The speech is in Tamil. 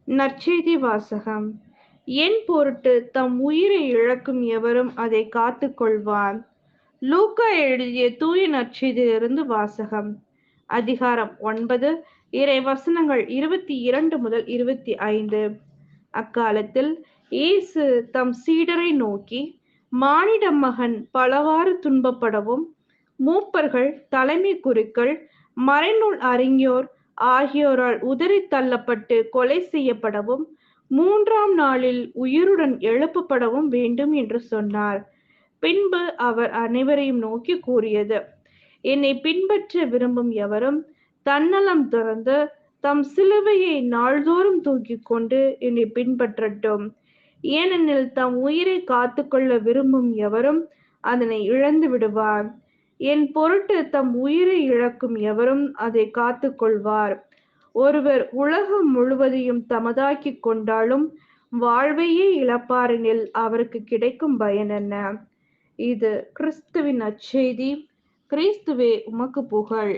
நற்செய்தி வாசகம். என் பொருட்டு தம் உயிரை இழக்கும் எவரும் அதை காத்துக் கொள்வார். லூக்கா எழுதிய தூய நற்செய்தியிலிருந்து வாசகம். அதிகாரம் 9, இறை வசனங்கள் 22 முதல் 25. அக்காலத்தில் இயேசு தம் சீடரை நோக்கி, மானிட மகன் பலவாறு துன்பப்படவும், மூப்பர்கள், தலைமை குருக்கள், மறைநூல் அறிஞர் ஆகியோரால் உதறித் தள்ளப்பட்டு கொலை செய்யப்படவும், 3ஆம் நாளில் உயிருடன் எழுப்பப்படவும் வேண்டும் என்று சொன்னார். பின்பு அவர் அனைவரையும் நோக்கி கூறியது: என்னை பின்பற்ற விரும்பும் எவரும் தன்னலம் துறந்து தம் சிலுவையை நாள்தோறும் தூக்கிக் கொண்டு என்னை பின்பற்றட்டும். ஏனெனில் தம் உயிரை காத்துக்கொள்ள விரும்பும் எவரும் அதனை இழந்து விடுவார். என் பொருட்டு தம் உயிரை இழக்கும் எவரும் அதை காத்துக் கொள்வார். ஒருவர் உலகம் முழுவதையும் தமதாக்கிக் கொண்டாலும் வாழ்வையே இழப்பாரெனில் அவருக்கு கிடைக்கும் பயன் என்ன? இது கிறிஸ்துவின் நற்செய்தி. கிறிஸ்துவே உமக்கு புகழ்.